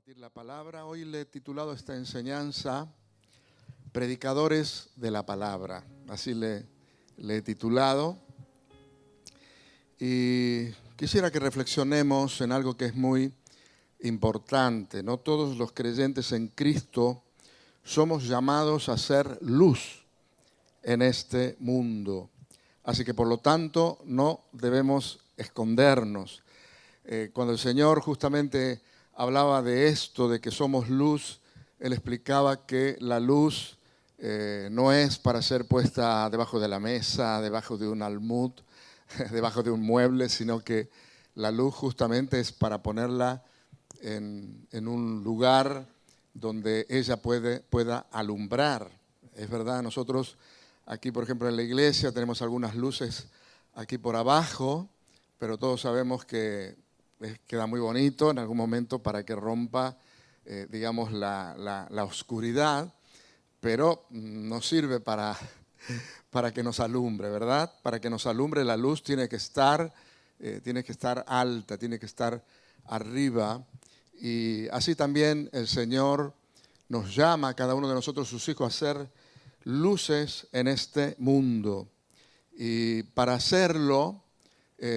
compartir la palabra. Hoy le he titulado esta enseñanza Predicadores de la Palabra. Así le he titulado. Y quisiera que reflexionemos en algo que es muy importante. No todos los creyentes en Cristo somos llamados a ser luz en este mundo. Así que por lo tanto no debemos escondernos. Cuando el Señor justamente hablaba de esto, de que somos luz, Él explicaba que la luz no es para ser puesta debajo de la mesa, debajo de un almud, debajo de un mueble, sino que la luz justamente es para ponerla en un lugar donde ella pueda alumbrar. Es verdad, nosotros aquí, por ejemplo, en la iglesia tenemos algunas luces aquí por abajo, pero todos sabemos que queda muy bonito en algún momento para que rompa, digamos, la oscuridad, pero no sirve para que nos alumbre, ¿verdad? Para que nos alumbre la luz tiene que estar alta, tiene que estar arriba. Y así también el Señor nos llama a cada uno de nosotros, sus hijos, a ser luces en este mundo. Y para hacerlo,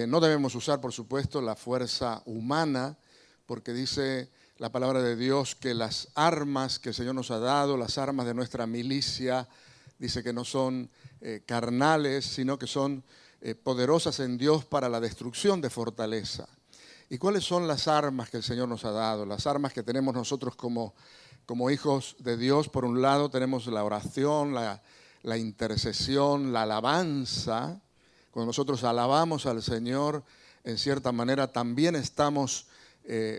no debemos usar, por supuesto, la fuerza humana, porque dice la palabra de Dios que las armas que el Señor nos ha dado, las armas de nuestra milicia, dice que no son carnales, sino que son poderosas en Dios para la destrucción de fortaleza. ¿Y cuáles son las armas que el Señor nos ha dado? Las armas que tenemos nosotros como hijos de Dios. Por un lado tenemos la oración, la intercesión, la alabanza. Cuando nosotros alabamos al Señor, en cierta manera también estamos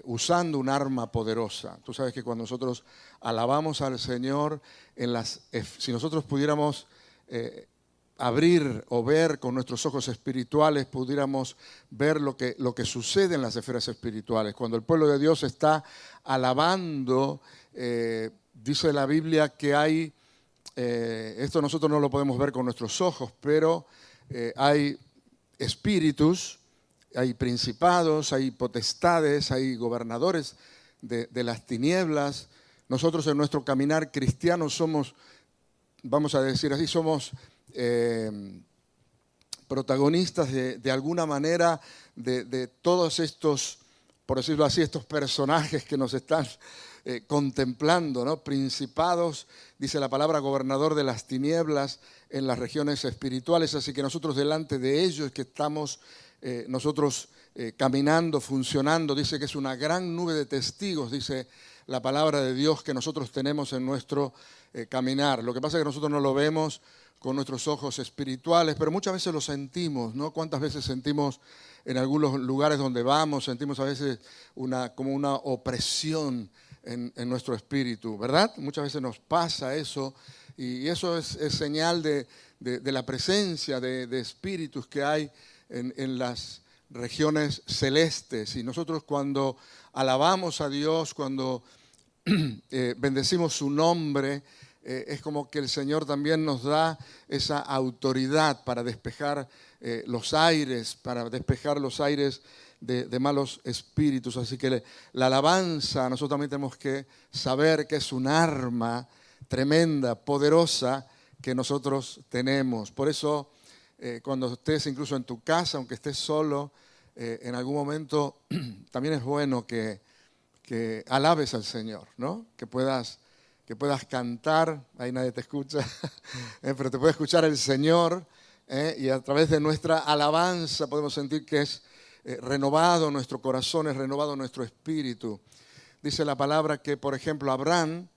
usando un arma poderosa. Tú sabes que cuando nosotros alabamos al Señor, si nosotros pudiéramos abrir o ver con nuestros ojos espirituales, pudiéramos ver lo que sucede en las esferas espirituales. Cuando el pueblo de Dios está alabando, dice la Biblia que hay, esto nosotros no lo podemos ver con nuestros ojos, pero hay espíritus, hay principados, hay potestades, hay gobernadores de las tinieblas. Nosotros en nuestro caminar cristiano somos, vamos a decir así, somos protagonistas de alguna manera de todos estos, por decirlo así, estos personajes que nos están contemplando, ¿no? Principados, dice la palabra, gobernador de las tinieblas en las regiones espirituales, así que nosotros delante de ellos que estamos nosotros caminando, funcionando, dice que es una gran nube de testigos, dice la palabra de Dios que nosotros tenemos en nuestro caminar. Lo que pasa es que nosotros no lo vemos con nuestros ojos espirituales, pero muchas veces lo sentimos, ¿no? ¿Cuántas veces sentimos en algunos lugares donde vamos, sentimos a veces como una opresión en nuestro espíritu, ¿verdad? Muchas veces nos pasa eso, y eso es señal de la presencia de espíritus que hay en las regiones celestes. Y nosotros cuando alabamos a Dios, cuando bendecimos su nombre, es como que el Señor también nos da esa autoridad para despejar los aires, de malos espíritus. Así que la alabanza, nosotros también tenemos que saber que es un arma tremenda, poderosa, que nosotros tenemos. Por eso, cuando estés incluso en tu casa, aunque estés solo, en algún momento también es bueno que alabes al Señor, ¿no? Que puedas cantar, ahí nadie te escucha, pero te puede escuchar el Señor, y a través de nuestra alabanza podemos sentir que es renovado nuestro corazón, es renovado nuestro espíritu. Dice la palabra que, por ejemplo, Abraham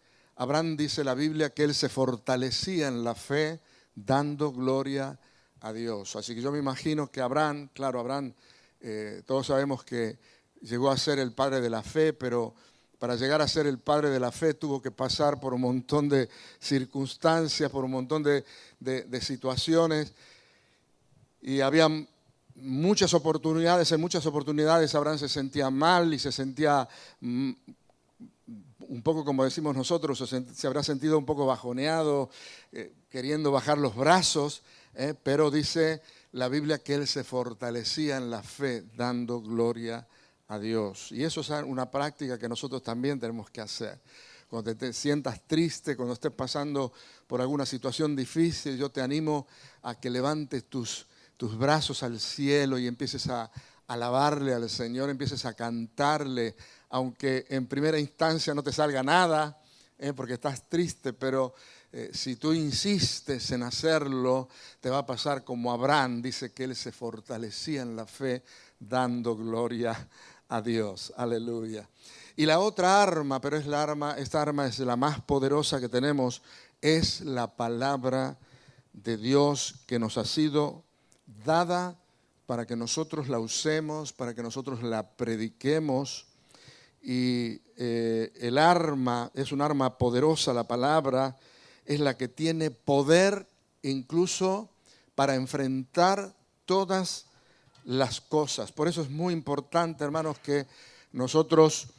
dice la Biblia que él se fortalecía en la fe dando gloria a Dios. Así que yo me imagino que Abraham, todos sabemos que llegó a ser el padre de la fe, pero para llegar a ser el padre de la fe tuvo que pasar por un montón de circunstancias, por un montón de situaciones, y había muchas oportunidades. En muchas oportunidades Abraham se sentía mal y se sentía un poco, como decimos nosotros, se habrá sentido un poco bajoneado, queriendo bajar los brazos, pero dice la Biblia que él se fortalecía en la fe dando gloria a Dios. Y eso es una práctica que nosotros también tenemos que hacer. Cuando te sientas triste, cuando estés pasando por alguna situación difícil, yo te animo a que levantes tus brazos al cielo y empieces a alabarle al Señor, empieces a cantarle, aunque en primera instancia no te salga nada, porque estás triste, pero si tú insistes en hacerlo, te va a pasar como Abraham, dice que él se fortalecía en la fe dando gloria a Dios. Aleluya. Y la otra arma, pero esta arma es la más poderosa que tenemos, es la palabra de Dios que nos ha sido dada para que nosotros la usemos, para que nosotros la prediquemos. Y el arma, es un arma poderosa, la palabra, es la que tiene poder incluso para enfrentar todas las cosas. Por eso es muy importante, hermanos, que nosotros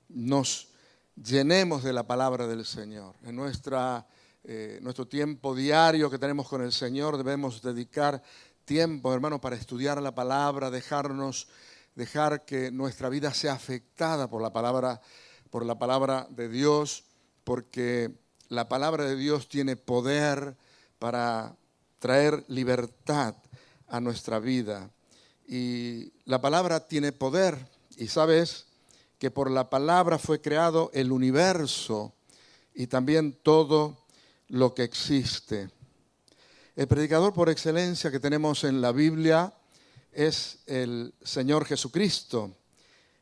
nos llenemos de la palabra del Señor. En nuestro tiempo diario que tenemos con el Señor debemos dedicar tiempo, hermanos, para estudiar la palabra, dejar que nuestra vida sea afectada por la palabra de Dios, porque la palabra de Dios tiene poder para traer libertad a nuestra vida. Y la palabra tiene poder, y sabes que por la palabra fue creado el universo y también todo lo que existe. El predicador por excelencia que tenemos en la Biblia es el Señor Jesucristo.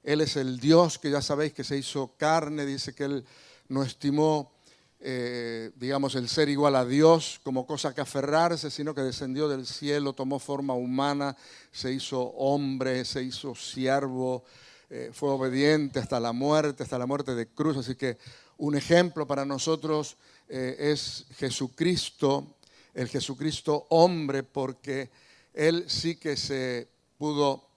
Él es el Dios que ya sabéis que se hizo carne, dice que Él no estimó, el ser igual a Dios como cosa que aferrarse, sino que descendió del cielo, tomó forma humana, se hizo hombre, se hizo siervo, fue obediente hasta la muerte de cruz. Así que un ejemplo para nosotros es Jesucristo, el Jesucristo hombre, porque Él sí que se pudo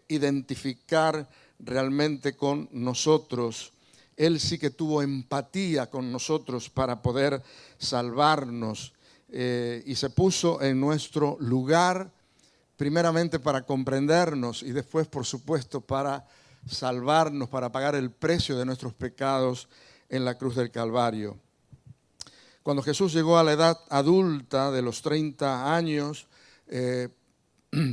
identificar realmente con nosotros. Él sí que tuvo empatía con nosotros para poder salvarnos y se puso en nuestro lugar, primeramente para comprendernos y después, por supuesto, para salvarnos, para pagar el precio de nuestros pecados en la cruz del Calvario. Cuando Jesús llegó a la edad adulta de los 30 años,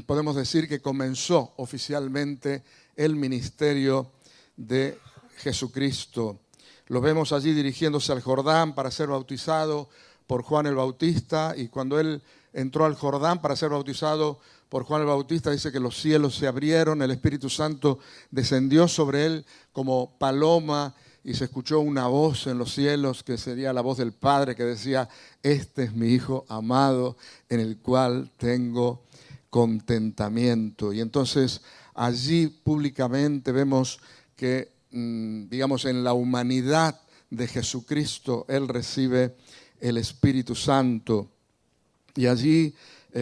podemos decir que comenzó oficialmente el ministerio de Jesucristo. Lo vemos allí dirigiéndose al Jordán para ser bautizado por Juan el Bautista, y cuando él entró al Jordán para ser bautizado por Juan el Bautista, dice que los cielos se abrieron, el Espíritu Santo descendió sobre él como paloma y se escuchó una voz en los cielos que sería la voz del Padre que decía: este es mi Hijo amado en el cual tengo contentamiento. Y entonces allí públicamente vemos que, en la humanidad de Jesucristo, Él recibe el Espíritu Santo. Y allí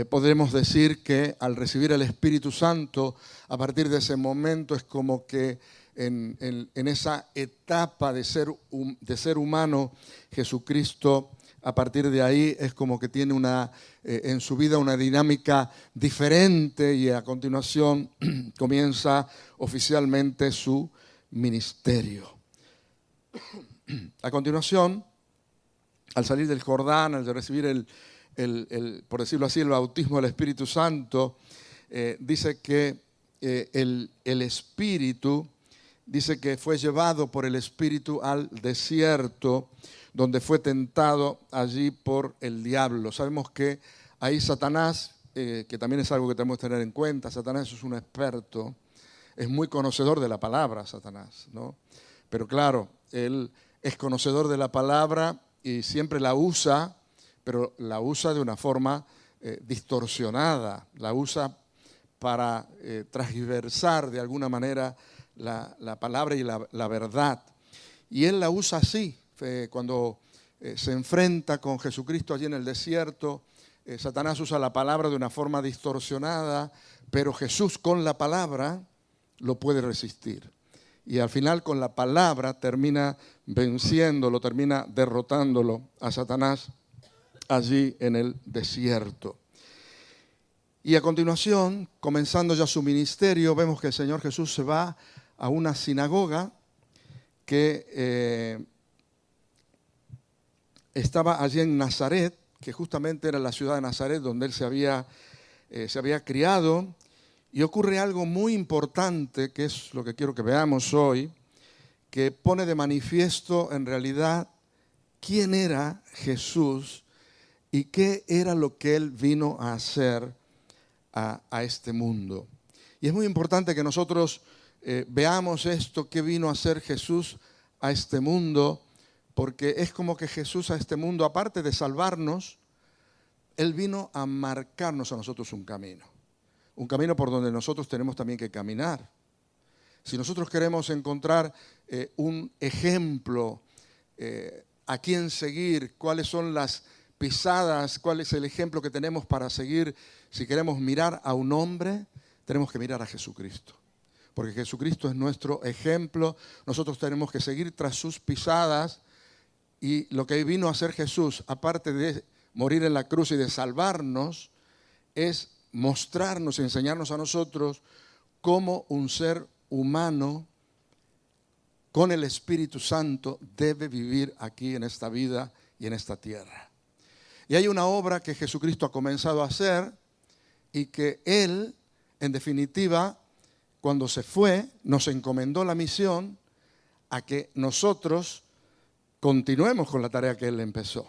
podremos decir que al recibir el Espíritu Santo, a partir de ese momento es como que en esa etapa de ser humano, Jesucristo, a partir de ahí es como que tiene en su vida una dinámica diferente, y a continuación comienza oficialmente su ministerio. A continuación, al salir del Jordán, al recibir por decirlo así, el bautismo del Espíritu Santo, dice que el Espíritu, dice que fue llevado por el Espíritu al desierto, donde fue tentado allí por el diablo. Sabemos que ahí Satanás, que también es algo que tenemos que tener en cuenta, Satanás es un experto, es muy conocedor de la palabra, Satanás, ¿no? Pero claro, él es conocedor de la palabra y siempre la usa, pero la usa de una forma distorsionada, la usa para transversar de alguna manera la palabra y la verdad. Y él la usa así, cuando se enfrenta con Jesucristo allí en el desierto, Satanás usa la palabra de una forma distorsionada, pero Jesús con la palabra lo puede resistir. Y al final con la palabra termina venciéndolo, termina derrotándolo a Satanás allí en el desierto. Y a continuación, comenzando ya su ministerio, vemos que el Señor Jesús se va a una sinagoga que estaba allí en Nazaret, que justamente era la ciudad de Nazaret donde él se había criado. Y ocurre algo muy importante, que es lo que quiero que veamos hoy, que pone de manifiesto en realidad quién era Jesús y qué era lo que él vino a hacer a este mundo. Y es muy importante que nosotros veamos esto, qué vino a hacer Jesús a este mundo, porque es como que Jesús a este mundo, aparte de salvarnos, él vino a marcarnos a nosotros un camino por donde nosotros tenemos también que caminar. Si nosotros queremos encontrar un ejemplo a quién seguir, cuáles son las pisadas, cuál es el ejemplo que tenemos para seguir, si queremos mirar a un hombre, tenemos que mirar a Jesucristo. Porque Jesucristo es nuestro ejemplo, nosotros tenemos que seguir tras sus pisadas, y lo que vino a hacer Jesús, aparte de morir en la cruz y de salvarnos, es mostrarnos y enseñarnos a nosotros cómo un ser humano con el Espíritu Santo debe vivir aquí en esta vida y en esta tierra. Y hay una obra que Jesucristo ha comenzado a hacer y que Él, en definitiva, cuando se fue, nos encomendó la misión a que nosotros continuemos con la tarea que Él empezó.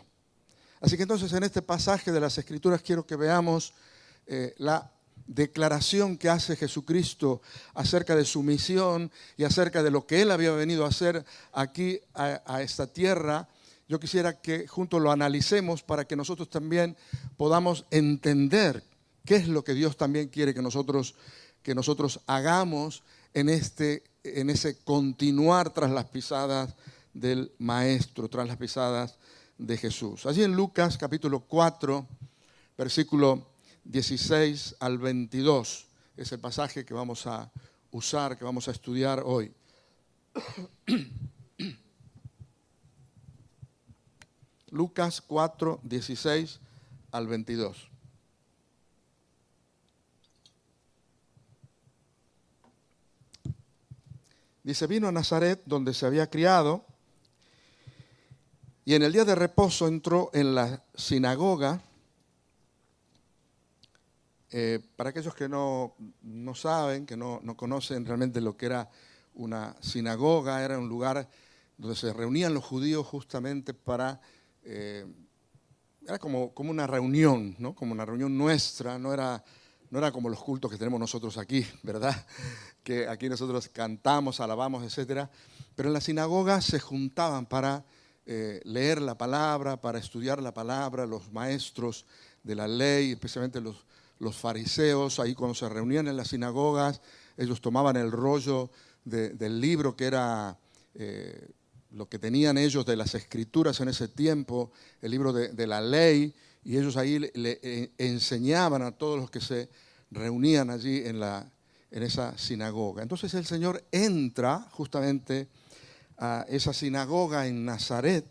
Así que entonces en este pasaje de las Escrituras quiero que veamos la declaración que hace Jesucristo acerca de su misión y acerca de lo que Él había venido a hacer aquí a esta tierra. Yo quisiera que juntos lo analicemos para que nosotros también podamos entender qué es lo que Dios también quiere que nosotros hagamos en ese continuar tras las pisadas del Maestro, tras las pisadas de Jesús. Allí en Lucas capítulo 4, versículo 16 al 22, es el pasaje que vamos a usar, que vamos a estudiar hoy. Lucas 4, 16 al 22. Dice, vino a Nazaret donde se había criado y en el día de reposo entró en la sinagoga. Para aquellos que no saben, que no conocen realmente lo que era una sinagoga, era un lugar donde se reunían los judíos justamente para... era como una reunión, ¿no? Como una reunión nuestra, no era como los cultos que tenemos nosotros aquí, ¿verdad? Que aquí nosotros cantamos, alabamos, etcétera. Pero en la sinagoga se juntaban para leer la palabra, para estudiar la palabra, los maestros de la ley, especialmente los fariseos. Ahí cuando se reunían en las sinagogas, ellos tomaban el rollo del libro que era lo que tenían ellos de las escrituras en ese tiempo, el libro de la ley, y ellos ahí le enseñaban a todos los que se reunían allí en esa sinagoga. Entonces el Señor entra justamente a esa sinagoga en Nazaret,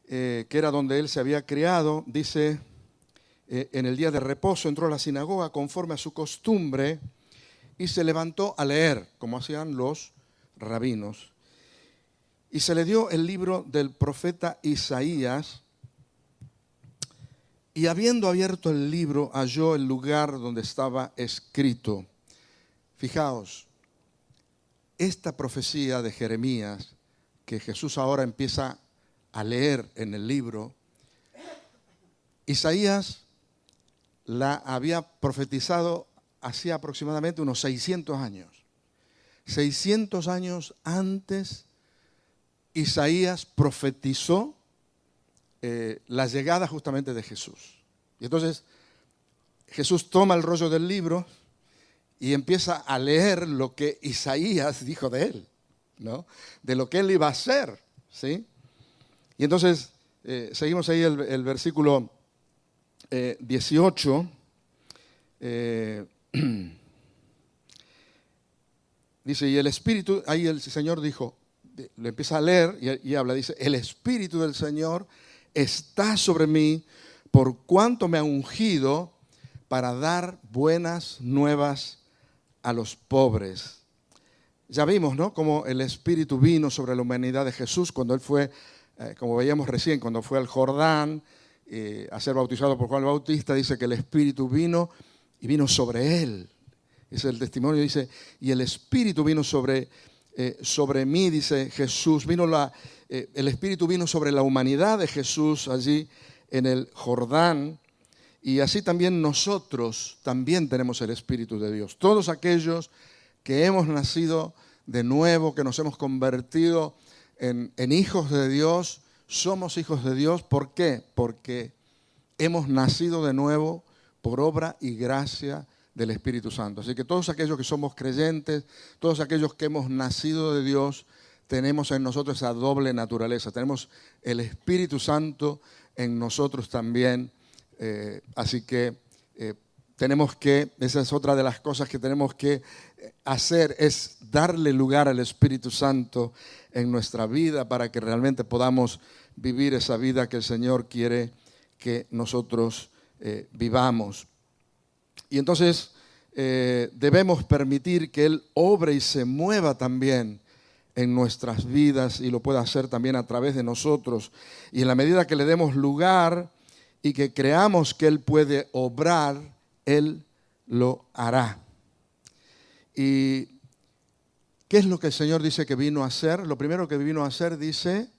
que era donde Él se había criado. Dice, en el día de reposo entró a la sinagoga conforme a su costumbre y se levantó a leer, como hacían los rabinos. Y se le dio el libro del profeta Isaías, y habiendo abierto el libro, halló el lugar donde estaba escrito. Fijaos, esta profecía de Jeremías, que Jesús ahora empieza a leer en el libro, Isaías la había profetizado hacía aproximadamente unos 600 años. 600 años antes, Isaías profetizó la llegada justamente de Jesús. Y entonces Jesús toma el rollo del libro y empieza a leer lo que Isaías dijo de él, ¿no? De lo que él iba a hacer, ¿sí? Y entonces seguimos ahí el versículo 18. Dice, y el Espíritu, ahí el Señor dijo, le empieza a leer y habla, dice, el Espíritu del Señor está sobre mí por cuanto me ha ungido para dar buenas nuevas a los pobres. Ya vimos, ¿no?, cómo el Espíritu vino sobre la humanidad de Jesús cuando Él fue, como veíamos recién, cuando fue al Jordán a ser bautizado por Juan el Bautista. Dice que el Espíritu vino y vino sobre Él. Es el testimonio, dice, y el Espíritu vino sobre mí, dice Jesús. El Espíritu vino sobre la humanidad de Jesús allí en el Jordán. Y así también nosotros también tenemos el Espíritu de Dios. Todos aquellos que hemos nacido de nuevo, que nos hemos convertido en hijos de Dios, somos hijos de Dios. ¿Por qué? Porque hemos nacido de nuevo por obra y gracia del Espíritu Santo. Así que todos aquellos que somos creyentes, todos aquellos que hemos nacido de Dios, tenemos en nosotros esa doble naturaleza. Tenemos el Espíritu Santo en nosotros también. Así que esa es otra de las cosas que tenemos que hacer, es darle lugar al Espíritu Santo en nuestra vida para que realmente podamos vivir esa vida que el Señor quiere que nosotros vivamos. Y entonces debemos permitir que Él obre y se mueva también en nuestras vidas, y lo pueda hacer también a través de nosotros. Y en la medida que le demos lugar y que creamos que Él puede obrar, Él lo hará. ¿Y qué es lo que el Señor dice que vino a hacer? Lo primero que vino a hacer, dice,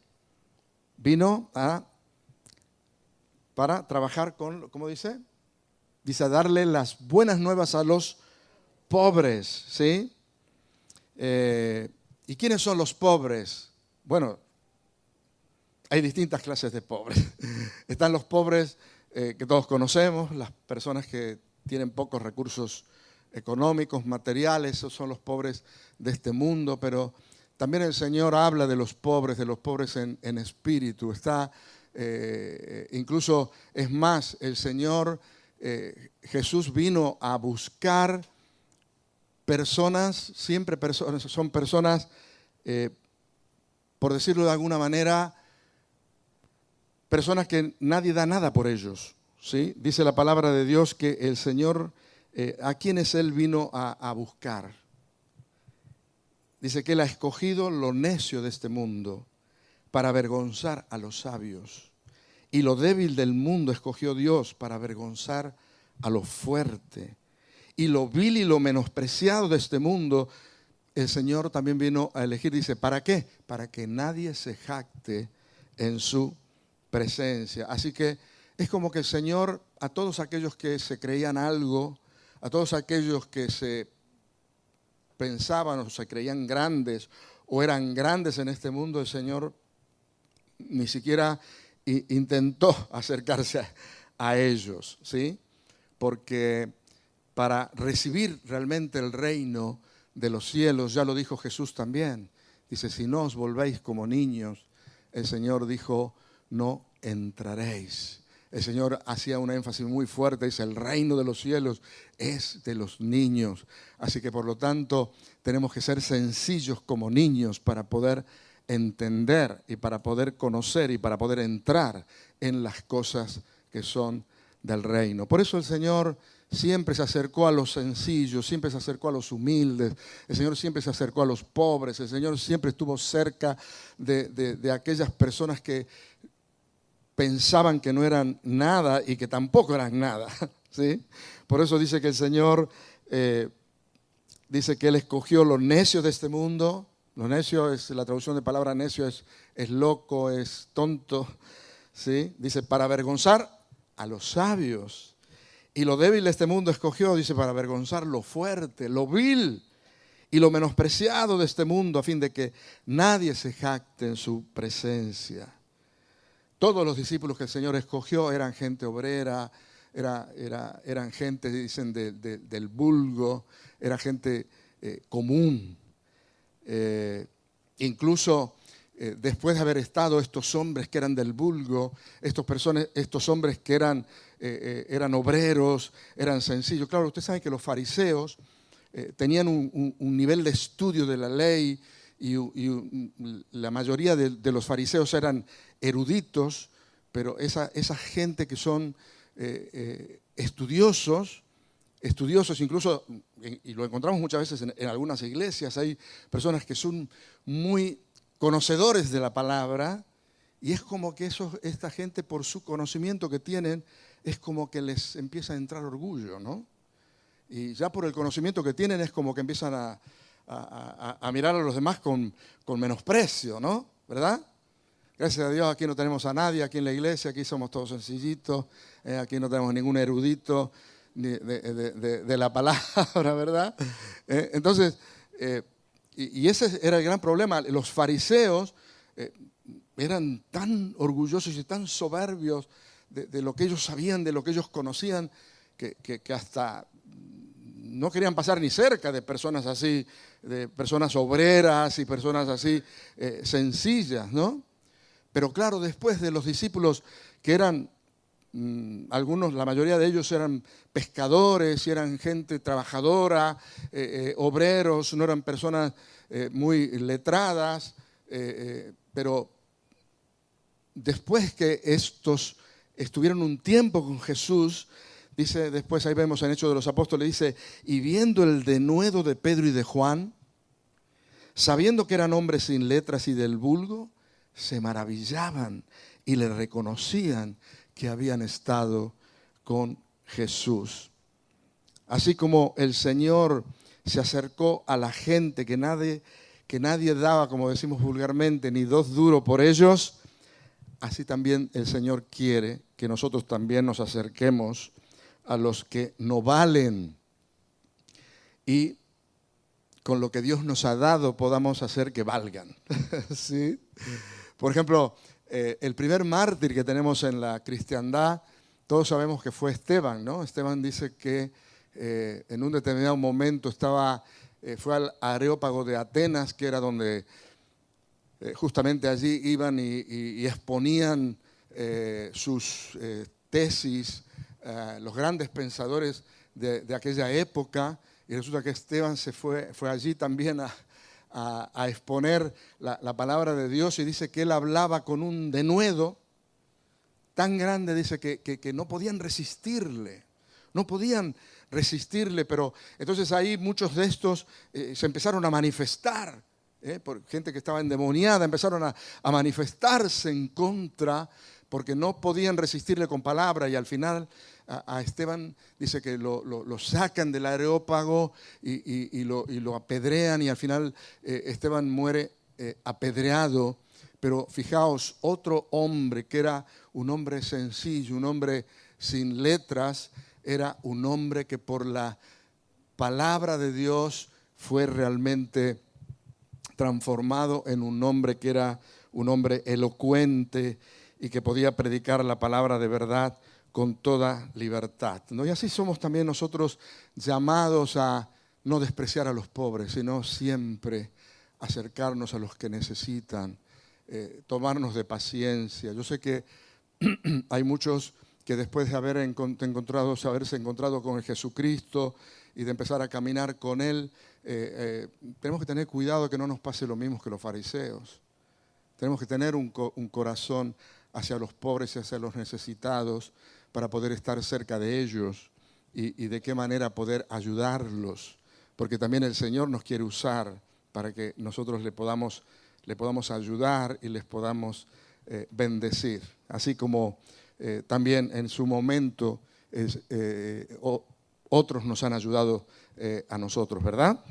para trabajar con, ¿cómo dice? Dice, a darle las buenas nuevas a los pobres, ¿sí? ¿Y quiénes son los pobres? Bueno, hay distintas clases de pobres. Están los pobres que todos conocemos, las personas que tienen pocos recursos económicos, materiales. Esos son los pobres de este mundo, pero también el Señor habla de los pobres en espíritu. Incluso es más, el Señor, Jesús vino a buscar personas, son personas, por decirlo de alguna manera, personas que nadie da nada por ellos, ¿sí? Dice la palabra de Dios que el Señor, ¿a quienes Él vino a buscar? Dice que Él ha escogido lo necio de este mundo para avergonzar a los sabios. Y lo débil del mundo escogió Dios para avergonzar a lo fuerte. Y lo vil y lo menospreciado de este mundo, el Señor también vino a elegir. Dice, ¿para qué? Para que nadie se jacte en su presencia. Así que es como que el Señor, a todos aquellos que se creían algo, a todos aquellos que se pensaban o se creían grandes o eran grandes en este mundo, el Señor ni siquiera intentó acercarse a ellos, ¿sí? Porque para recibir realmente el reino de los cielos, ya lo dijo Jesús también, dice, si no os volvéis como niños, el Señor dijo, no entraréis. El Señor hacía un énfasis muy fuerte, dice, el reino de los cielos es de los niños. Así que por lo tanto tenemos que ser sencillos como niños para poder entender y para poder conocer y para poder entrar en las cosas que son del reino. Por eso el Señor siempre se acercó a los sencillos, siempre se acercó a los humildes, el Señor siempre se acercó a los pobres, el Señor siempre estuvo cerca de aquellas personas que pensaban que no eran nada y que tampoco eran nada, ¿sí? Por eso dice que el Señor, dice que Él escogió lo necio de este mundo. Lo necio es, la traducción de palabra necio es loco, es tonto, ¿sí? Dice, para avergonzar a los sabios. Y lo débil de este mundo escogió, dice, para avergonzar lo fuerte, lo vil y lo menospreciado de este mundo, a fin de que nadie se jacte en su presencia. Todos los discípulos que el Señor escogió eran gente obrera, eran gente, dicen, del vulgo, era gente común. Incluso después de haber estado estos hombres que eran del vulgo, estos hombres que eran obreros, eran sencillos. Claro, usted sabe que los fariseos tenían un nivel de estudio de la ley y la mayoría de los fariseos eran eruditos, pero esa gente que son estudiosos, estudiosos, incluso, y lo encontramos muchas veces en algunas iglesias, hay personas que son muy conocedores de la palabra, y es como que esta gente, por su conocimiento que tienen, es como que les empieza a entrar orgullo, ¿no? Y ya por el conocimiento que tienen es como que empiezan a mirar a los demás con menosprecio, ¿no? ¿Verdad? Gracias a Dios aquí no tenemos a nadie, aquí en la iglesia, aquí somos todos sencillitos, aquí no tenemos ningún erudito de la palabra, ¿verdad? Entonces, y ese era el gran problema. Los fariseos eran tan orgullosos y tan soberbios de lo que ellos sabían, de lo que ellos conocían, que hasta no querían pasar ni cerca de personas así, de personas obreras y personas así sencillas, ¿no? Pero claro, después de los discípulos que eran, algunos, la mayoría de ellos eran pescadores, y eran gente trabajadora, obreros, no eran personas muy letradas, pero después que estos estuvieron un tiempo con Jesús, dice después, ahí vemos en Hechos de los Apóstoles, dice, y viendo el denuedo de Pedro y de Juan, sabiendo que eran hombres sin letras y del vulgo, se maravillaban y le reconocían que habían estado con Jesús. Así como el Señor se acercó a la gente que nadie daba, como decimos vulgarmente, ni dos duros por ellos, así también el Señor quiere que nosotros también nos acerquemos a los que no valen y con lo que Dios nos ha dado podamos hacer que valgan. ¿Sí? Por ejemplo, el primer mártir que tenemos en la cristiandad, todos sabemos que fue Esteban, ¿no? Esteban dice que en un determinado momento fue al Areópago de Atenas, que era donde justamente allí iban y exponían sus tesis, los grandes pensadores de aquella época, y resulta que Esteban fue allí también a exponer la palabra de Dios, y dice que él hablaba con un denuedo tan grande, dice que no podían resistirle, pero entonces ahí muchos de estos se empezaron a manifestar, por gente que estaba endemoniada, empezaron a manifestarse en contra, porque no podían resistirle con palabra, y al final a Esteban dice que lo sacan del Areópago y lo apedrean, y al final Esteban muere apedreado. Pero fijaos, otro hombre que era un hombre sencillo, un hombre sin letras, era un hombre que por la palabra de Dios fue realmente transformado en un hombre que era un hombre elocuente y que podía predicar la palabra de verdad con toda libertad, ¿no? Y así somos también nosotros llamados a no despreciar a los pobres, sino siempre acercarnos a los que necesitan, tomarnos de paciencia. Yo sé que hay muchos que después de haberse encontrado con el Jesucristo y de empezar a caminar con Él, tenemos que tener cuidado que no nos pase lo mismo que los fariseos. Tenemos que tener un corazón hacia los pobres y hacia los necesitados para poder estar cerca de ellos y de qué manera poder ayudarlos. Porque también el Señor nos quiere usar para que nosotros le podamos ayudar y les podamos bendecir. Así como también en su momento otros nos han ayudado a nosotros, ¿verdad?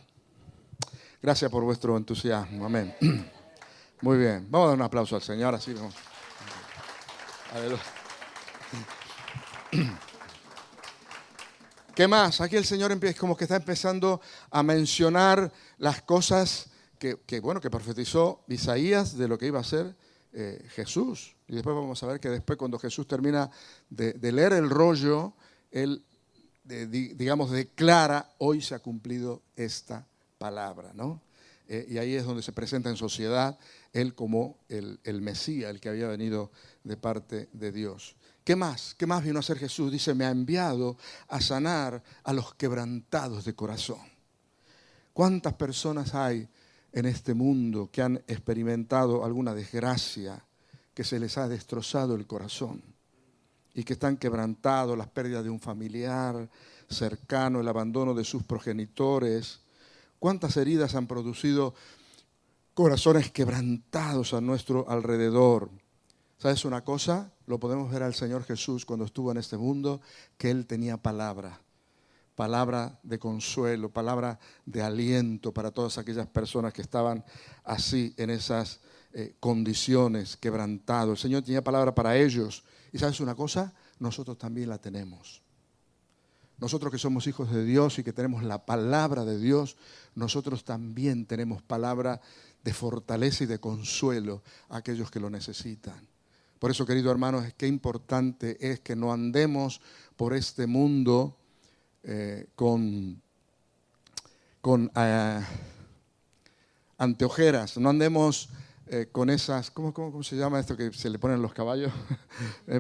Gracias por vuestro entusiasmo. Amén. Muy bien. Vamos a dar un aplauso al Señor. Así vamos. Aleluya. ¿Qué más? Aquí el Señor como que está empezando a mencionar las cosas que profetizó Isaías de lo que iba a ser Jesús. Y después vamos a ver que después, cuando Jesús termina de leer el rollo, Él, declara, hoy se ha cumplido esta palabra, ¿no? Y ahí es donde se presenta en sociedad Él como el Mesías, el que había venido de parte de Dios. ¿Qué más? ¿Qué más vino a hacer Jesús? Dice, me ha enviado a sanar a los quebrantados de corazón. ¿Cuántas personas hay en este mundo que han experimentado alguna desgracia, que se les ha destrozado el corazón y que están quebrantados, las pérdidas de un familiar, cercano, el abandono de sus progenitores. ¿Cuántas heridas han producido corazones quebrantados a nuestro alrededor? ¿Sabes una cosa? Lo podemos ver al Señor Jesús cuando estuvo en este mundo, que Él tenía palabra de consuelo, palabra de aliento para todas aquellas personas que estaban así en esas condiciones, quebrantados. El Señor tenía palabra para ellos. ¿Y sabes una cosa? Nosotros también la tenemos. Nosotros que somos hijos de Dios y que tenemos la palabra de Dios, nosotros también tenemos palabra de fortaleza y de consuelo a aquellos que lo necesitan. Por eso, queridos hermanos, qué importante es que no andemos por este mundo con anteojeras, no andemos con esas, ¿cómo se llama esto que se le ponen a los caballos?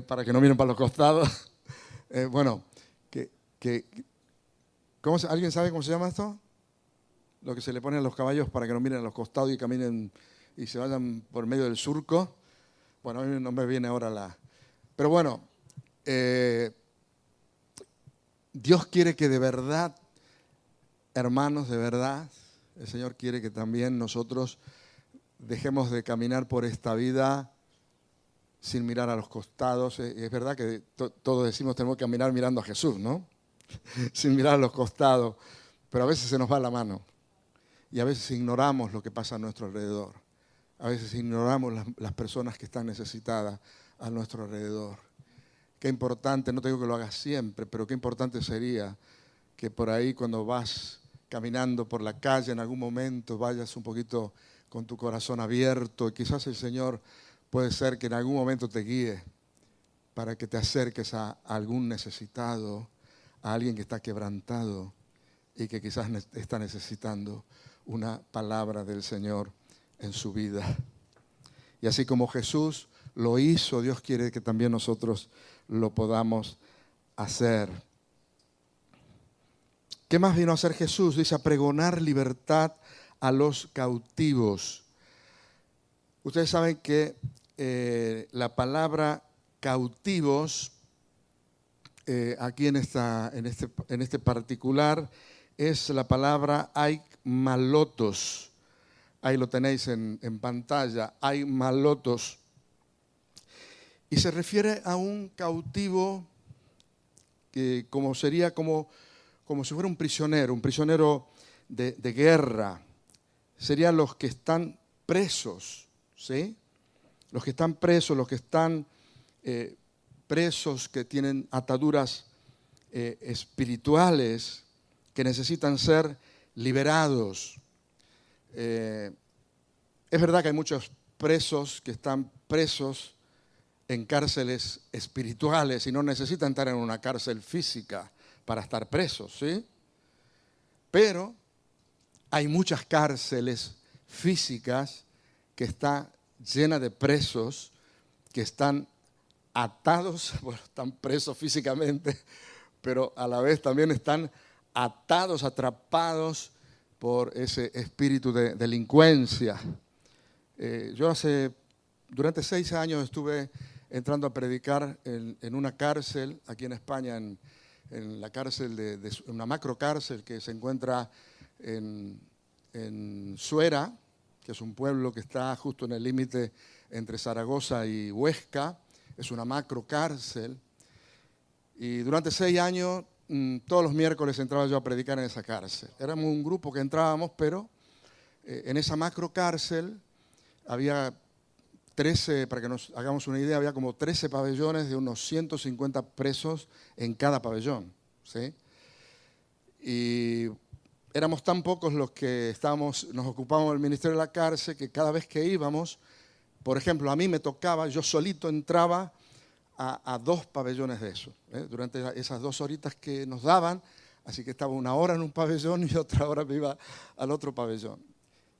Para que no miren para los costados. ¿Alguien sabe cómo se llama esto? Lo que se le pone a los caballos para que no miren a los costados y caminen y se vayan por medio del surco. Bueno, a mí no me viene ahora Pero bueno, Dios quiere que de verdad, hermanos, de verdad, el Señor quiere que también nosotros dejemos de caminar por esta vida sin mirar a los costados. Es verdad que todos decimos tenemos que caminar mirando a Jesús, ¿no? Sin mirar a los costados, pero a veces se nos va la mano y a veces ignoramos lo que pasa a nuestro alrededor. A veces ignoramos las personas que están necesitadas a nuestro alrededor. Qué importante, no te digo que lo hagas siempre, pero qué importante sería que por ahí cuando vas caminando por la calle en algún momento vayas un poquito con tu corazón abierto y quizás el Señor puede ser que en algún momento te guíe para que te acerques a algún necesitado, a alguien que está quebrantado y que quizás está necesitando una palabra del Señor en su vida. Y así como Jesús lo hizo, Dios quiere que también nosotros lo podamos hacer. ¿Qué más vino a hacer Jesús? Dice, a pregonar libertad a los cautivos. Ustedes saben que la palabra cautivos, aquí en este particular, es la palabra aikmalotos. Ahí lo tenéis en pantalla, aikmalotos. Y se refiere a un cautivo que sería como si fuera un prisionero de guerra. Serían los que están presos, ¿sí? Los que están presos, los que están presos, que tienen ataduras espirituales, que necesitan ser liberados. Es verdad que hay muchos presos que están presos en cárceles espirituales y no necesitan estar en una cárcel física para estar presos, ¿sí? Pero hay muchas cárceles físicas que están llenas de presos que están atados, bueno, están presos físicamente, pero a la vez también están atados, atrapados por ese espíritu de delincuencia. Yo durante 6 años estuve entrando a predicar en una cárcel aquí en España, en la cárcel una macrocárcel que se encuentra en Suera, que es un pueblo que está justo en el límite entre Zaragoza y Huesca. Es una macrocárcel. Y durante 6 años, todos los miércoles entraba yo a predicar en esa cárcel. Éramos un grupo que entrábamos, pero en esa macrocárcel había 13, para que nos hagamos una idea, había como 13 pabellones de unos 150 presos en cada pabellón, ¿sí? Y éramos tan pocos los que nos ocupábamos del ministerio de la cárcel que cada vez que íbamos, por ejemplo, a mí me tocaba, yo solito entraba a 2 pabellones de esos, durante esas 2 horitas que nos daban, así que estaba 1 hora en un pabellón y otra hora me iba al otro pabellón.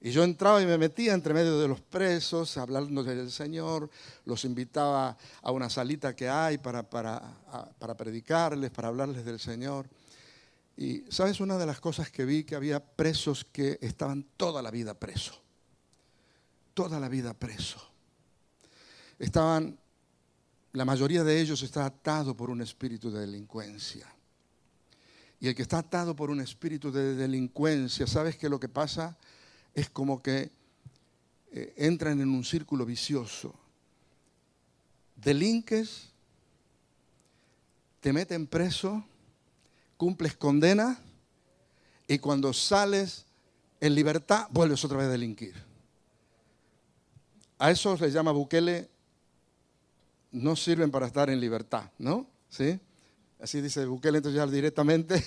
Y yo entraba y me metía entre medio de los presos, hablando del Señor, los invitaba a una salita que hay para predicarles, para hablarles del Señor. Y ¿sabes una de las cosas que vi? Que había presos que estaban toda la vida presos. Toda la vida presos. La mayoría de ellos está atado por un espíritu de delincuencia. Y el que está atado por un espíritu de delincuencia, ¿sabes qué? Lo que pasa es como que entran en un círculo vicioso. Delinques, te meten preso, cumples condena y cuando sales en libertad vuelves otra vez a delinquir. A eso se llama Bukele, no sirven para estar en libertad, ¿no? ¿Sí? Así dice Bukele, entonces ya directamente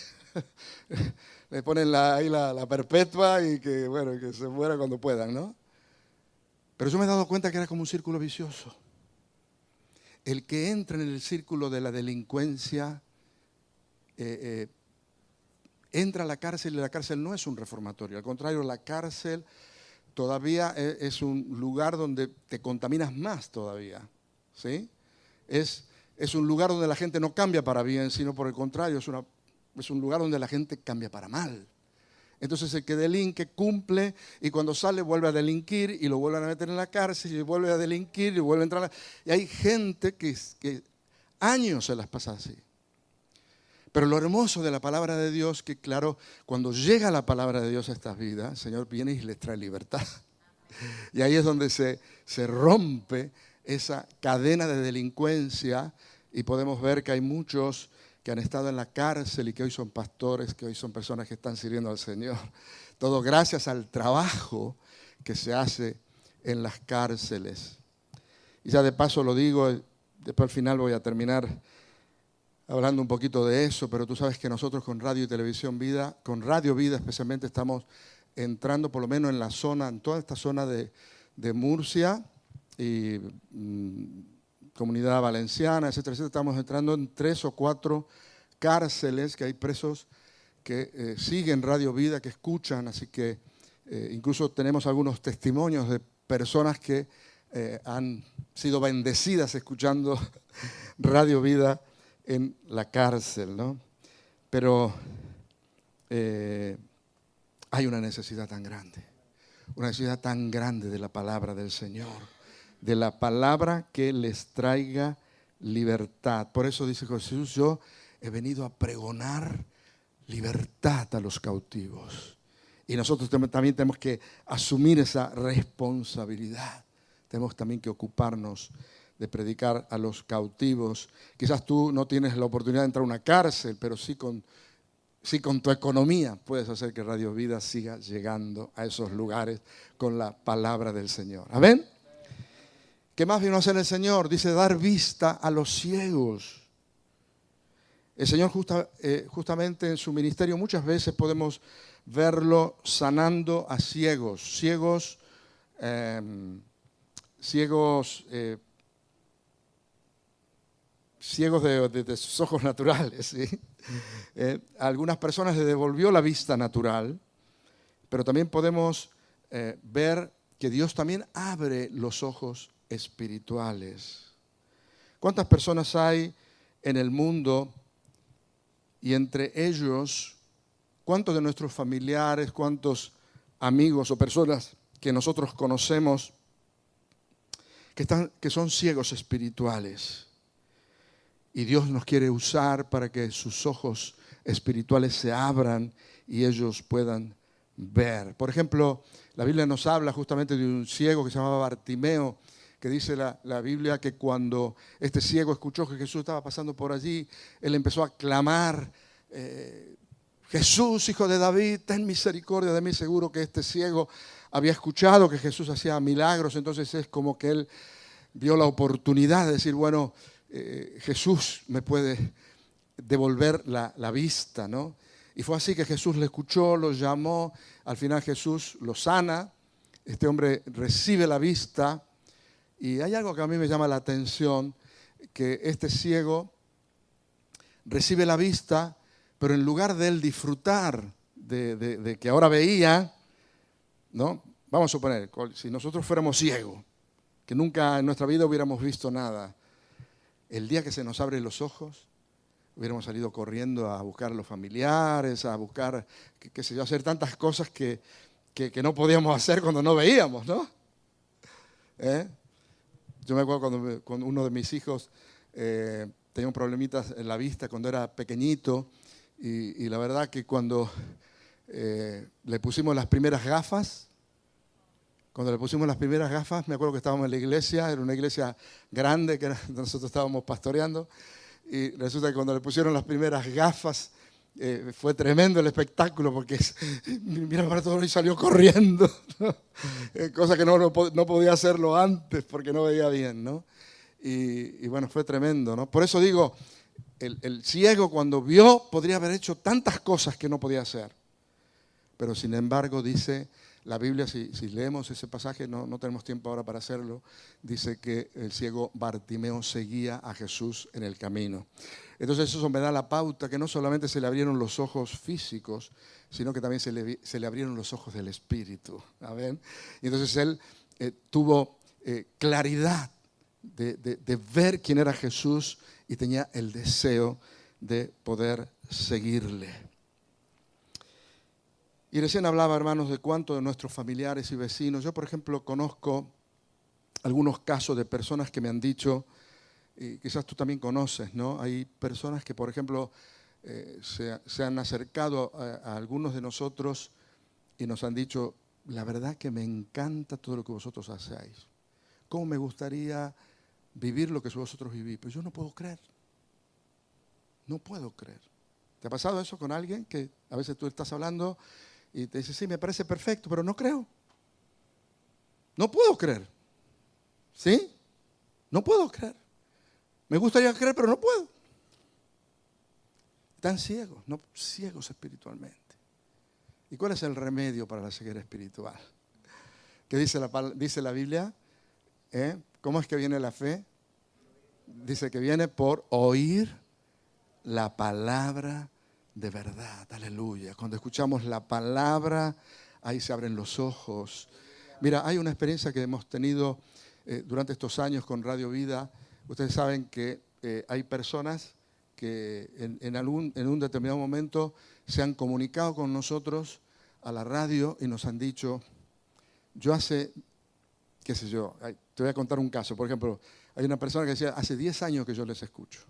le ponen ahí la perpetua y que, bueno, que se muera cuando puedan, ¿no? Pero yo me he dado cuenta que era como un círculo vicioso. El que entra en el círculo de la delincuencia entra a la cárcel y la cárcel no es un reformatorio. Al contrario, la cárcel todavía es un lugar donde te contaminas más todavía. ¿Sí? Es un lugar donde la gente no cambia para bien, sino por el contrario, es un lugar donde la gente cambia para mal. Entonces el que delinque cumple y cuando sale vuelve a delinquir y lo vuelven a meter en la cárcel y vuelve a delinquir y vuelve a entrar. Y hay gente que años se las pasa así. Pero lo hermoso de la palabra de Dios, que claro, cuando llega la palabra de Dios a estas vidas, el Señor viene y les trae libertad. Y ahí es donde se rompe esa cadena de delincuencia y podemos ver que hay muchos que han estado en la cárcel y que hoy son pastores, que hoy son personas que están sirviendo al Señor. Todo gracias al trabajo que se hace en las cárceles. Y ya de paso lo digo, después al final voy a terminar hablando un poquito de eso, pero tú sabes que nosotros con Radio y Televisión Vida, con Radio Vida especialmente, estamos entrando por lo menos en la zona, en toda esta zona de Murcia y Comunidad Valenciana, etcétera, etcétera. Estamos entrando en 3 o 4 cárceles que hay presos que siguen Radio Vida, que escuchan, así que incluso tenemos algunos testimonios de personas que han sido bendecidas escuchando Radio Vida en la cárcel, ¿no? Pero hay una necesidad tan grande de la palabra del Señor, de la palabra que les traiga libertad. Por eso dice Jesús, yo he venido a pregonar libertad a los cautivos. Y nosotros también tenemos que asumir esa responsabilidad. Tenemos también que ocuparnos de predicar a los cautivos. Quizás tú no tienes la oportunidad de entrar a una cárcel, pero sí con tu economía puedes hacer que Radio Vida siga llegando a esos lugares con la palabra del Señor. ¿Amén? ¿Qué más vino a hacer el Señor? Dice, dar vista a los ciegos. El Señor justamente en su ministerio muchas veces podemos verlo sanando a ciegos. Ciegos de sus ojos naturales. ¿Sí? A algunas personas les devolvió la vista natural, pero también podemos ver que Dios también abre los ojos espirituales. ¿Cuántas personas hay en el mundo y entre ellos, cuántos de nuestros familiares, cuántos amigos o personas que nosotros conocemos que son ciegos espirituales? Y Dios nos quiere usar para que sus ojos espirituales se abran y ellos puedan ver. Por ejemplo, la Biblia nos habla justamente de un ciego que se llamaba Bartimeo, que dice la Biblia que cuando este ciego escuchó que Jesús estaba pasando por allí, él empezó a clamar, Jesús, hijo de David, ten misericordia de mí. Seguro que este ciego había escuchado que Jesús hacía milagros, entonces es como que él vio la oportunidad de decir, bueno, Jesús me puede devolver la vista, ¿no? Y fue así que Jesús le escuchó, lo llamó, al final Jesús lo sana, este hombre recibe la vista. Y hay algo que a mí me llama la atención, que este ciego recibe la vista, pero en lugar de él disfrutar de que ahora veía, ¿no? Vamos a suponer, si nosotros fuéramos ciegos, que nunca en nuestra vida hubiéramos visto nada, el día que se nos abren los ojos, hubiéramos salido corriendo a buscar a los familiares, a buscar, qué sé yo, hacer tantas cosas que no podíamos hacer cuando no veíamos, ¿no? Yo me acuerdo cuando uno de mis hijos tenía un problemita en la vista cuando era pequeñito Y la verdad que cuando le pusimos las primeras gafas, me acuerdo que estábamos en la iglesia, era una iglesia grande que nosotros estábamos pastoreando, y resulta que cuando le pusieron las primeras gafas, fue tremendo el espectáculo porque mira para todo y salió corriendo, ¿no? Cosa que no podía hacerlo antes porque no veía bien, ¿no? Y bueno, fue tremendo, ¿no? Por eso digo, el ciego cuando vio podría haber hecho tantas cosas que no podía hacer. Pero sin embargo dice la Biblia, si leemos ese pasaje, no tenemos tiempo ahora para hacerlo, dice que el ciego Bartimeo seguía a Jesús en el camino. Entonces eso me da la pauta que no solamente se le abrieron los ojos físicos, sino que también se le abrieron los ojos del Espíritu. ¿Amén? Y entonces él tuvo claridad de ver quién era Jesús y tenía el deseo de poder seguirle. Y recién hablaba, hermanos, de cuánto de nuestros familiares y vecinos. Yo, por ejemplo, conozco algunos casos de personas que me han dicho, y quizás tú también conoces, ¿no? Hay personas que, por ejemplo, se han acercado a algunos de nosotros y nos han dicho, la verdad que me encanta todo lo que vosotros hacéis. ¿Cómo me gustaría vivir lo que vosotros vivís? Pero yo no puedo creer. No puedo creer. ¿Te ha pasado eso con alguien que a veces tú estás hablando y te dice, sí, me parece perfecto, pero no creo? No puedo creer. ¿Sí? No puedo creer. Me gustaría creer, pero no puedo. Están ciegos, no ciegos espiritualmente. ¿Y cuál es el remedio para la ceguera espiritual? ¿Qué dice la Biblia? ¿Cómo es que viene la fe? Dice que viene por oír la palabra de verdad. Aleluya. Cuando escuchamos la palabra, ahí se abren los ojos. Mira, hay una experiencia que hemos tenido durante estos años con Radio Vida. Ustedes saben que hay personas que en un determinado momento se han comunicado con nosotros a la radio y nos han dicho, yo hace, qué sé yo, te voy a contar un caso. Por ejemplo, hay una persona que decía, hace 10 años que yo les escucho.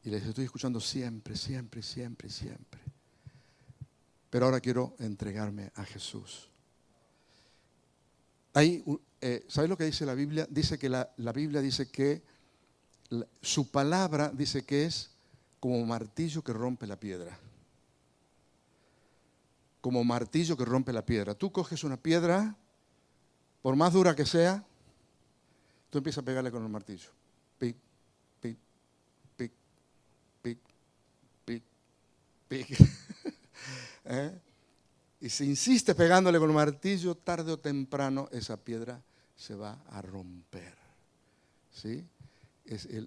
Y les estoy escuchando siempre, siempre, siempre, siempre. Pero ahora quiero entregarme a Jesús. ¿Sabes lo que dice la Biblia? Dice que la Biblia dice que su palabra dice que es como martillo que rompe la piedra. Como martillo que rompe la piedra. Tú coges una piedra, por más dura que sea, tú empiezas a pegarle con el martillo. Pic, pic, pic, pic, pic, pic. Y si insiste pegándole con el martillo, tarde o temprano esa piedra se va a romper. ¿Sí?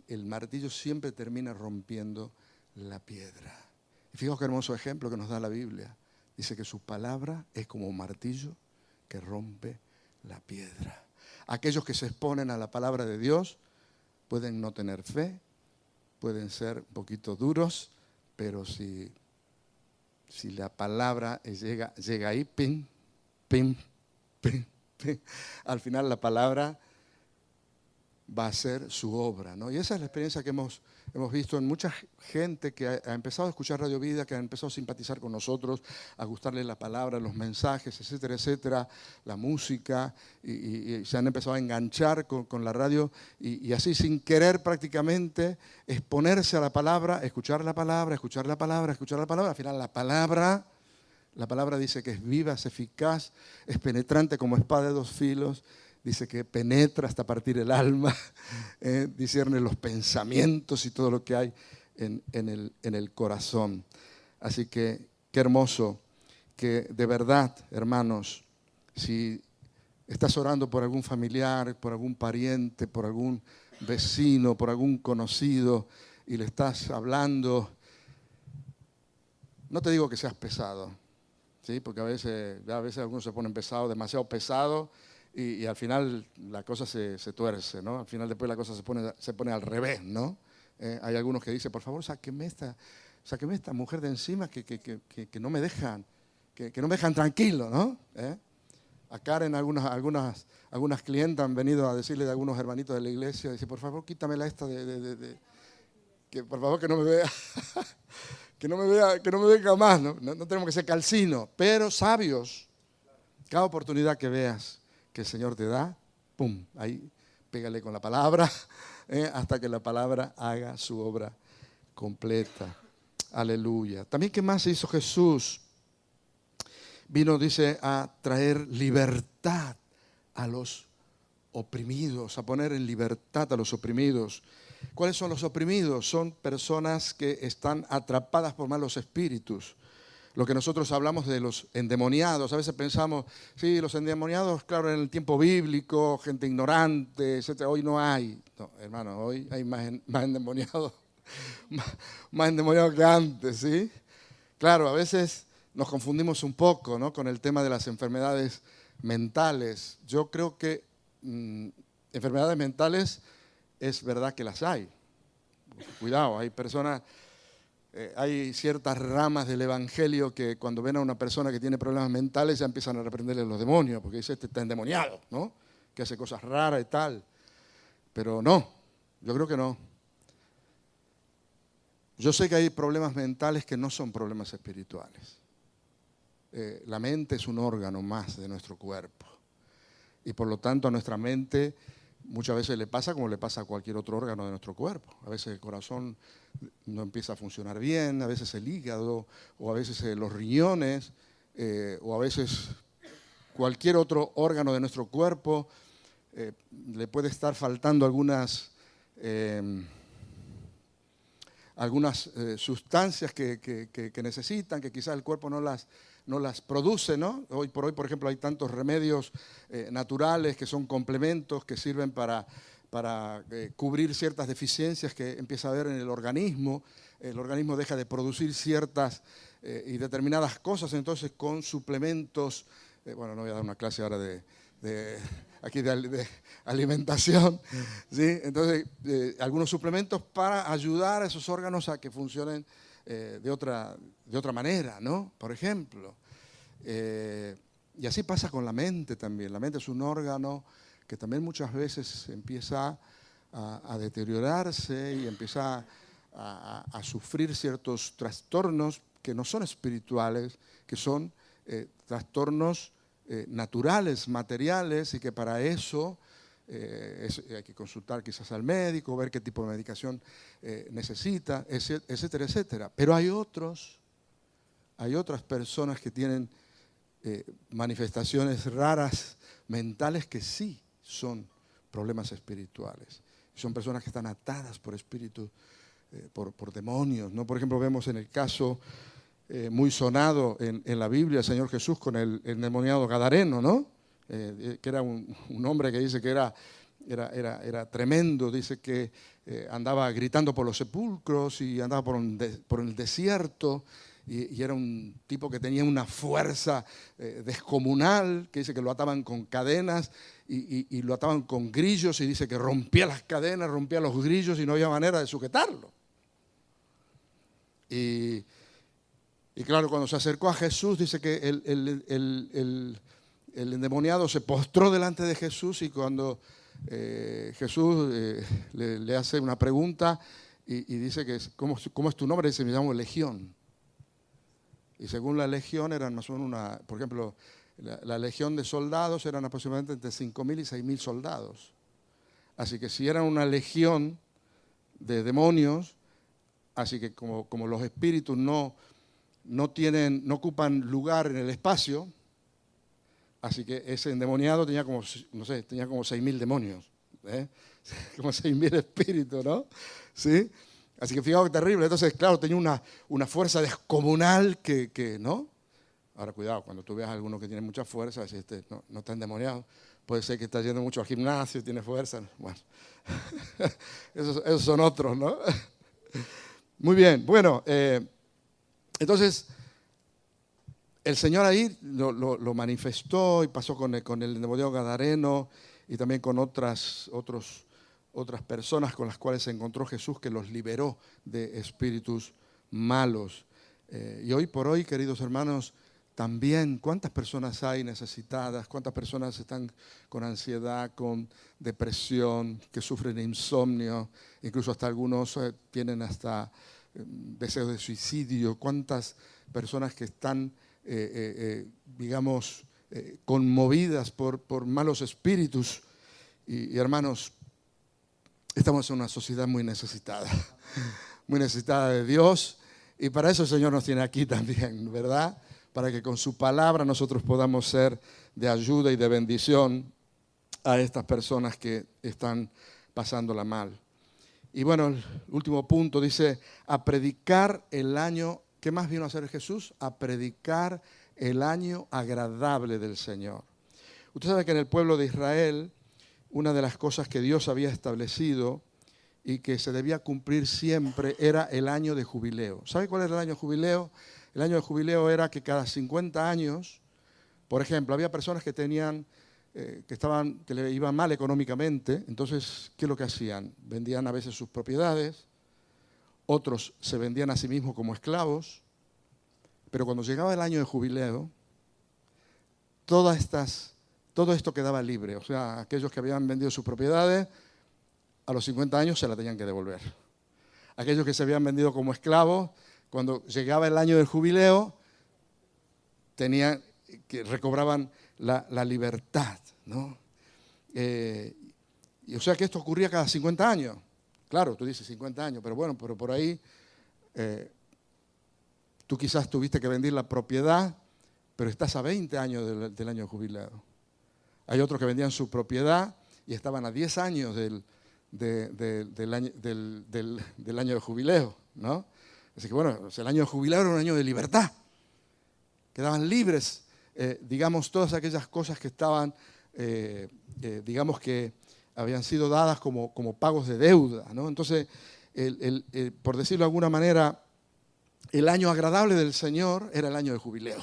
El martillo siempre termina rompiendo la piedra. Y fijaos qué hermoso ejemplo que nos da la Biblia. Dice que su palabra es como un martillo que rompe la piedra. Aquellos que se exponen a la palabra de Dios pueden no tener fe, pueden ser un poquito duros, pero si la palabra llega ahí, pim, pim, pim, pim, al final la palabra va a hacer su obra, ¿no? Y esa es la experiencia que hemos visto en mucha gente que ha empezado a escuchar Radio Vida, que ha empezado a simpatizar con nosotros, a gustarle la palabra, los mensajes, etcétera, etcétera, la música, y se han empezado a enganchar con la radio, y así sin querer prácticamente exponerse a la palabra, escuchar la palabra, escuchar la palabra, escuchar la palabra. Al final la palabra dice que es viva, es eficaz, es penetrante como espada de 2 filos, dice que penetra hasta partir el alma, discierne los pensamientos y todo lo que hay en el corazón. Así que qué hermoso que de verdad, hermanos, si estás orando por algún familiar, por algún pariente, por algún vecino, por algún conocido y le estás hablando, no te digo que seas pesado, ¿sí? Porque a veces algunos se ponen pesados, demasiado pesados, y al final la cosa se tuerce, ¿no? Al final después la cosa se pone al revés, ¿no? Hay algunos que dicen, por favor, sáqueme esta mujer de encima que no me dejan, que no me dejan tranquilo, ¿no? A Karen, algunas clientas han venido a decirle de algunos hermanitos de la iglesia, dice, por favor, quítamela esta de que por favor que no me vea, que no me venga más, ¿no? No tenemos que ser calcinos, pero sabios. Cada oportunidad que veas que el Señor te da, ¡pum! Ahí pégale con la palabra, hasta que la palabra haga su obra completa. Aleluya. También, ¿qué más hizo Jesús? Vino, dice, a traer libertad a los oprimidos, a poner en libertad a los oprimidos. ¿Cuáles son los oprimidos? Son personas que están atrapadas por malos espíritus. Lo que nosotros hablamos de los endemoniados. A veces pensamos, sí, los endemoniados, claro, en el tiempo bíblico, gente ignorante, etc. Hoy no hay. No, hermano, hoy hay más endemoniados, más endemoniados que antes, ¿sí? Claro, a veces nos confundimos un poco, ¿no?, con el tema de las enfermedades mentales. Yo creo que enfermedades mentales es verdad que las hay. Cuidado, hay personas... hay ciertas ramas del evangelio que cuando ven a una persona que tiene problemas mentales ya empiezan a reprenderle a los demonios, porque dice, este está endemoniado, ¿no? Que hace cosas raras y tal. Pero no, yo creo que no. Yo sé que hay problemas mentales que no son problemas espirituales. La mente es un órgano más de nuestro cuerpo. Y por lo tanto a nuestra mente muchas veces le pasa como le pasa a cualquier otro órgano de nuestro cuerpo. A veces el corazón no empieza a funcionar bien, a veces el hígado, o a veces los riñones, o a veces cualquier otro órgano de nuestro cuerpo le puede estar faltando algunas sustancias que necesitan, que quizás el cuerpo no las produce, ¿no? Hoy por hoy, por ejemplo, hay tantos remedios naturales que son complementos que sirven para cubrir ciertas deficiencias que empieza a haber en el organismo. El organismo deja de producir ciertas y determinadas cosas, entonces con suplementos, bueno, no voy a dar una clase ahora de alimentación, ¿sí? Entonces, algunos suplementos para ayudar a esos órganos a que funcionen de otra manera, ¿no? Por ejemplo. Y así pasa con la mente también. La mente es un órgano que también muchas veces empieza a deteriorarse y empieza a sufrir ciertos trastornos que no son espirituales, que son trastornos naturales, materiales, y que para eso hay que consultar quizás al médico, ver qué tipo de medicación necesita, etcétera, etcétera. Pero hay otras personas que tienen manifestaciones raras mentales que sí son problemas espirituales. Son personas que están atadas por espíritus, por demonios, ¿no? Por ejemplo, vemos en el caso muy sonado en la Biblia el Señor Jesús con el endemoniado gadareno, ¿no? Que era un hombre que dice que era tremendo, dice que andaba gritando por los sepulcros y andaba por el desierto. Y era un tipo que tenía una fuerza descomunal, que dice que lo ataban con cadenas y lo ataban con grillos, y dice que rompía las cadenas, rompía los grillos y no había manera de sujetarlo. Y claro, cuando se acercó a Jesús, dice que el endemoniado se postró delante de Jesús, y cuando Jesús le hace una pregunta y dice que ¿cómo es tu nombre? Dice, me llamo Legión. Y según la legión eran más o menos por ejemplo, la legión de soldados eran aproximadamente entre 5.000 y 6.000 soldados. Así que si eran una legión de demonios, así que como los espíritus no ocupan lugar en el espacio, así que ese endemoniado tenía como 6.000 demonios, como 6.000 espíritus, ¿no? ¿Sí? Así que fijaos qué terrible. Entonces, claro, tenía una fuerza descomunal que ¿no? Ahora, cuidado, cuando tú veas a alguno que tiene mucha fuerza, si no está endemoniado, puede ser que está yendo mucho al gimnasio y tiene fuerza. Bueno, esos son otros, ¿no? Muy bien, bueno, entonces el Señor ahí lo manifestó y pasó con el endemoniado gadareno y también con otras personas con las cuales se encontró Jesús, que los liberó de espíritus malos. Y hoy por hoy, queridos hermanos, también cuántas personas hay necesitadas, cuántas personas están con ansiedad, con depresión, que sufren insomnio, incluso hasta algunos tienen hasta deseos de suicidio, cuántas personas que están, digamos, conmovidas por malos espíritus. Y hermanos, estamos en una sociedad muy necesitada de Dios, y para eso el Señor nos tiene aquí también, ¿verdad? Para que con su palabra nosotros podamos ser de ayuda y de bendición a estas personas que están pasándola mal. Y bueno, el último punto dice, a predicar el año, ¿qué más vino a hacer Jesús? A predicar el año agradable del Señor. Usted sabe que en el pueblo de Israel, una de las cosas que Dios había establecido y que se debía cumplir siempre era el año de jubileo. ¿Sabe cuál era el año de jubileo? El año de jubileo era que cada 50 años, por ejemplo, había personas que tenían, que le iban mal económicamente. Entonces, ¿qué es lo que hacían? Vendían a veces sus propiedades, otros se vendían a sí mismos como esclavos, pero cuando llegaba el año de jubileo, todo esto quedaba libre. O sea, aquellos que habían vendido sus propiedades, a los 50 años se la tenían que devolver. Aquellos que se habían vendido como esclavos, cuando llegaba el año del jubileo, recobraban la libertad, ¿no? Y o sea que esto ocurría cada 50 años. Claro, tú dices 50 años, pero bueno, pero por ahí tú quizás tuviste que vender la propiedad, pero estás a 20 años del año de jubileo. Hay otros que vendían su propiedad y estaban a 10 años del año de jubileo, ¿no? Así que bueno, el año de jubileo era un año de libertad. Quedaban libres, digamos, todas aquellas cosas que estaban, digamos que habían sido dadas como pagos de deuda, ¿no? Entonces, por decirlo de alguna manera, el año agradable del Señor era el año de jubileo.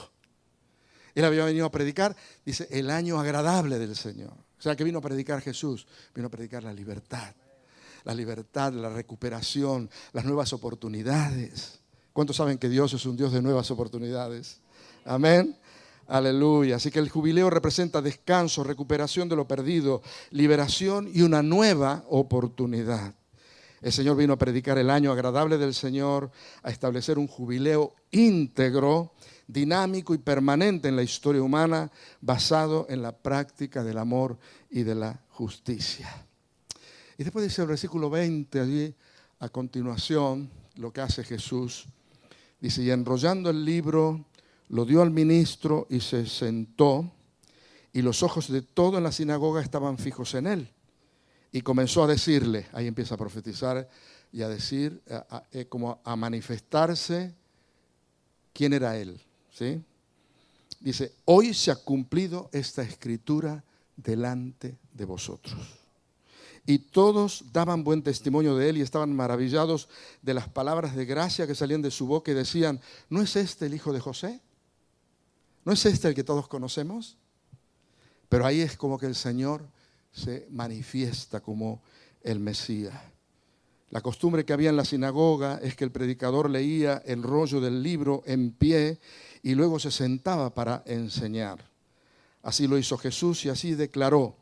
Él había venido a predicar, dice, el año agradable del Señor. O sea, que vino a predicar Jesús, vino a predicar la libertad, la recuperación, las nuevas oportunidades. ¿Cuántos saben que Dios es un Dios de nuevas oportunidades? Amén. Aleluya. Así que el jubileo representa descanso, recuperación de lo perdido, liberación y una nueva oportunidad. El Señor vino a predicar el año agradable del Señor, a establecer un jubileo íntegro, dinámico y permanente en la historia humana, basado en la práctica del amor y de la justicia. Y después dice el versículo 20, allí a continuación, lo que hace Jesús. Dice, y enrollando el libro, lo dio al ministro y se sentó, y los ojos de todo en la sinagoga estaban fijos en él. Y comenzó a decirle, ahí empieza a profetizar y a decir, como a manifestarse quién era él, ¿sí? Dice, hoy se ha cumplido esta escritura delante de vosotros. Y todos daban buen testimonio de él y estaban maravillados de las palabras de gracia que salían de su boca y decían, ¿no es este el hijo de José? ¿No es este el que todos conocemos? Pero ahí es como que el Señor se manifiesta como el Mesías. La costumbre que había en la sinagoga es que el predicador leía el rollo del libro en pie y luego se sentaba para enseñar. Así lo hizo Jesús y así declaró,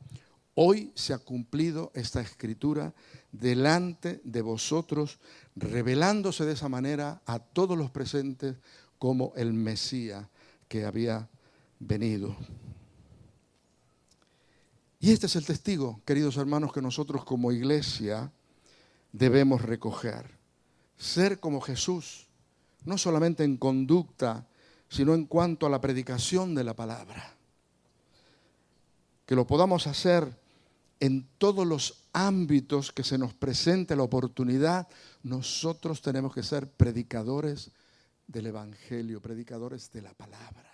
hoy se ha cumplido esta escritura delante de vosotros, revelándose de esa manera a todos los presentes como el Mesías que había venido. Y este es el testigo, queridos hermanos, que nosotros como iglesia debemos recoger. Ser como Jesús, no solamente en conducta, sino en cuanto a la predicación de la palabra. Que lo podamos hacer en todos los ámbitos que se nos presente la oportunidad. Nosotros tenemos que ser predicadores del Evangelio, predicadores de la palabra.